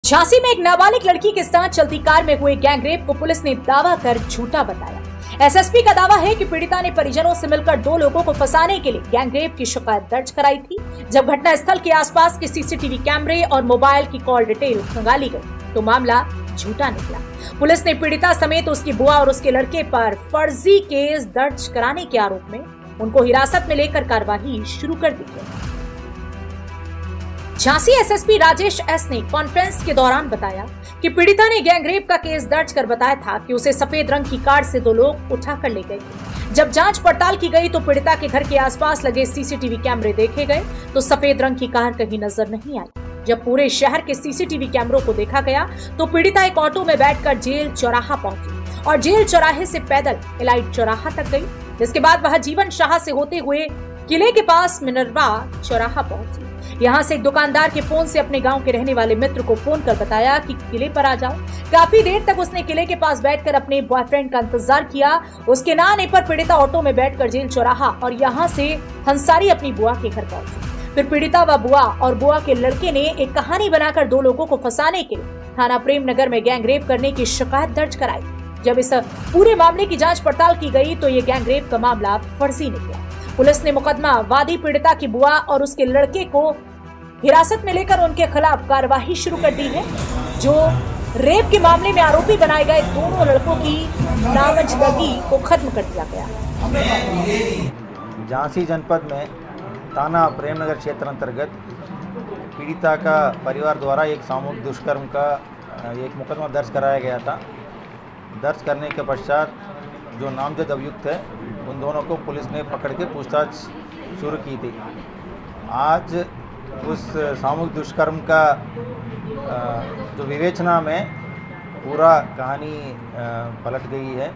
झांसी में एक नाबालिग लड़की के साथ चलती कार में हुए गैंगरेप को पुलिस ने दावा कर झूठा बताया। एसएसपी का दावा है कि पीड़िता ने परिजनों से मिलकर 2 लोगों को फंसाने के लिए गैंगरेप की शिकायत दर्ज कराई थी। जब घटना स्थल के आसपास के सीसीटीवी कैमरे और मोबाइल की कॉल डिटेल खंगाली गई तो मामला झूठा निकला। पुलिस ने पीड़िता समेत उसकी बुआ और उसके लड़के पर फर्जी केस दर्ज कराने के आरोप में उनको हिरासत में लेकर कार्रवाई शुरू कर दी है। झांसी एसएसपी राजेश एस ने कॉन्फ्रेंस के दौरान बताया कि पीड़िता ने गैंगरेप का केस दर्ज कर बताया था कि उसे सफेद रंग की कार से 2 लोग उठाकर ले गए थे। जब जांच पड़ताल की गई तो पीड़िता के घर के आसपास लगे सीसीटीवी कैमरे देखे गए तो सफेद रंग की कार कहीं नजर नहीं आई। जब पूरे शहर के सीसीटीवी कैमरों को देखा गया तो पीड़िता एक ऑटो में बैठकर जेल चौराहा पहुंची और जेल चौराहे से पैदल एलाइट चौराहा तक गई, जिसके बाद वह जीवन शाह से होते हुए किले के पास मिनरवा चौराहा पहुंची। यहाँ से एक दुकानदार के फोन से अपने गांव के रहने वाले मित्र को फोन कर बताया कि किले पर आ जाओ। काफी देर तक उसने किले के पास बैठकर अपने बॉयफ्रेंड का इंतजार किया। उसके ना आने पर पीड़िता ऑटो में बैठकर जेल चौराहा और यहाँ से हंसारी अपनी बुआ के घर पहुंची। फिर पीड़िता व बुआ और बुआ के लड़के ने एक कहानी बनाकर 2 लोगों को फंसाने के लिए थाना प्रेम नगर में गैंगरेप करने की शिकायत दर्ज कराई। जब इस पूरे मामले की जाँच पड़ताल की गई तो ये गैंगरेप का मामला फर्जी निकला। पुलिस ने मुकदमा वादी पीड़िता की बुआ और उसके लड़के को हिरासत में लेकर उनके खिलाफ कार्रवाई शुरू कर दी है। जो रेप के मामले में आरोपी बनाए गए दोनों लड़कों की नामजदगी को खत्म कर दिया गया। झांसी जनपद में थाना प्रेमनगर क्षेत्र अंतर्गत पीड़िता का परिवार द्वारा एक सामूहिक दुष्कर्म का एक मुकदमा दर्ज कराया गया था। दर्ज करने के पश्चात जो नामजद अभियुक्त है उन दोनों को पुलिस ने पकड़ के पूछताछ शुरू की थी। आज उस सामूहिक दुष्कर्म का जो विवेचना में पूरा कहानी पलट गई है।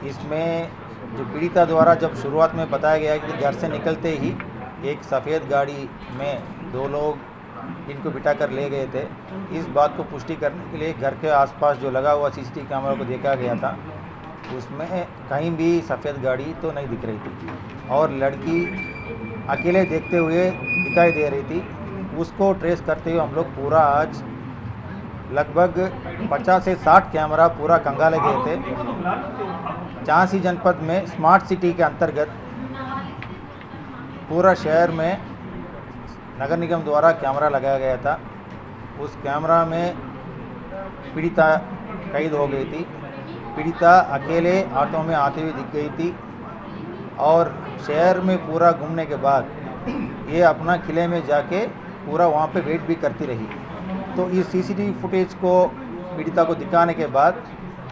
इसमें जो पीड़िता द्वारा जब शुरुआत में बताया गया कि घर से निकलते ही एक सफ़ेद गाड़ी में 2 लोग इनको बिठाकर ले गए थे, इस बात को पुष्टि करने के लिए घर के आसपास जो लगा हुआ सीसीटीवी कैमरा को देखा गया था, उसमें कहीं भी सफ़ेद गाड़ी तो नहीं दिख रही थी और लड़की अकेले देखते हुए दिखाई दे रही थी। उसको ट्रेस करते हुए हम लोग पूरा आज लगभग 50 से 60 कैमरा पूरा खंगाले गए थे। झांसी जनपद में स्मार्ट सिटी के अंतर्गत पूरा शहर में नगर निगम द्वारा कैमरा लगाया गया था। उस कैमरा में पीड़िता कैद हो गई थी। पीड़िता अकेले ऑटो में आते हुए दिख गई थी और शहर में पूरा घूमने के बाद ये अपना किले में जाके पूरा वहाँ पे वेट भी करती रही। तो इस सीसीटीवी फुटेज को पीड़िता को दिखाने के बाद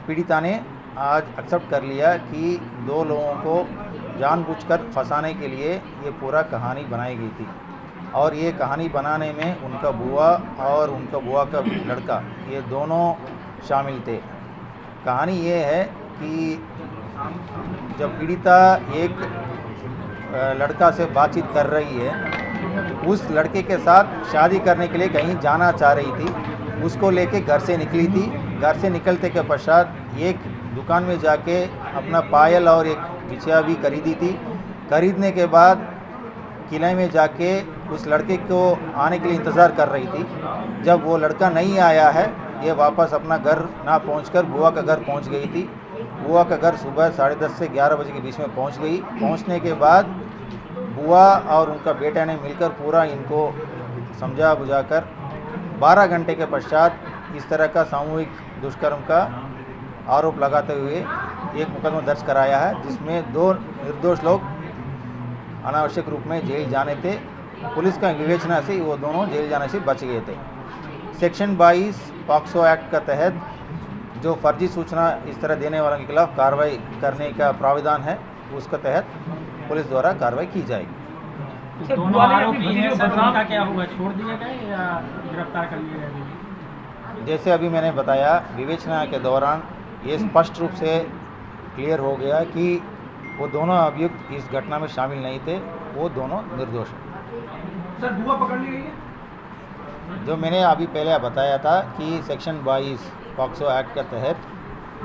पीड़िता ने आज एक्सेप्ट कर लिया कि 2 लोगों को जानबूझकर फंसाने के लिए ये पूरा कहानी बनाई गई थी और ये कहानी बनाने में उनका बुआ और उनका बुआ का लड़का ये दोनों शामिल थे। कहानी ये है कि जब पीड़िता एक लड़का से बातचीत कर रही है, उस लड़के के साथ शादी करने के लिए कहीं जाना चाह रही थी। उसको लेके घर से निकली थी। घर से निकलते के पश्चात एक दुकान में जाके अपना पायल और एक बिछिया भी खरीदी थी। खरीदने के बाद किले में जाके उस लड़के को आने के लिए इंतज़ार कर रही थी। जब वो लड़का नहीं आया है, ये वापस अपना घर ना पहुंचकर बुआ का घर पहुंच गई थी। बुआ का घर सुबह 10:30 से 11 बजे के बीच में पहुंच गई। पहुंचने के बाद बुआ और उनका बेटा ने मिलकर पूरा इनको समझा बुझाकर 12 घंटे के पश्चात इस तरह का सामूहिक दुष्कर्म का आरोप लगाते हुए एक मुकदमा दर्ज कराया है, जिसमें 2 निर्दोष लोग अनावश्यक रूप में जेल जाने थे। पुलिस का विवेचना से वो दोनों जेल जाने से बच गए थे। सेक्शन 22 पॉक्सो एक्ट के तहत जो फर्जी सूचना इस तरह देने वालों के खिलाफ कार्रवाई करने का प्राविधान है, उसके तहत पुलिस द्वारा कार्रवाई की जाएगी। दोनों आरोपी हैं, उनका क्या हुआ, छोड़ दिए गए या गिरफ्तार कर लिए गए? जैसे अभी मैंने बताया, विवेचना के दौरान ये स्पष्ट रूप से क्लियर हो गया कि वो दोनों अभियुक्त इस घटना में शामिल नहीं थे, वो दोनों निर्दोष हैं। सर, बुआ पकड़ ली गई है? जो मैंने अभी पहले बताया था कि सेक्शन 22 पॉक्सो एक्ट के तहत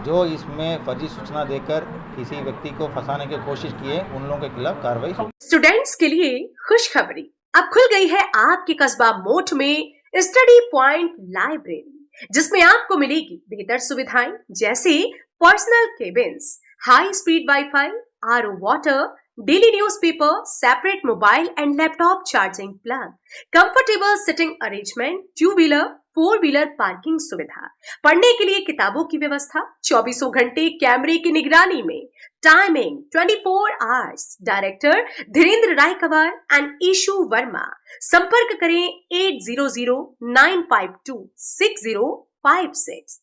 जो इसमें फर्जी सूचना देकर किसी व्यक्ति को फंसाने की कोशिश की है, उन लोगों के खिलाफ कार्रवाई। स्टूडेंट्स के लिए खुशखबरी, अब खुल गई है आपके कस्बा मोठ में स्टडी पॉइंट लाइब्रेरी, जिसमें आपको मिलेगी बेहतर सुविधाएं जैसे personal cabins, high speed wifi, RO water, daily newspaper, separate mobile and laptop charging plug, comfortable sitting arrangement, 2 wheeler 4 wheeler parking सुविधा, पढ़ने के लिए किताबों की व्यवस्था, 24 घंटे कैमरे की निगरानी में, timing 24 hours. Director Dhirendra Rai Kanwar and Ishu Verma. संपर्क करें 8009526056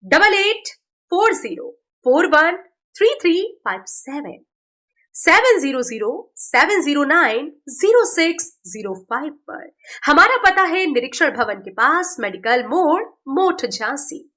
8840413357 700-709-0605 पर। हमारा पता है निरीक्षण भवन के पास, मेडिकल मोड़, मोठ झांसी।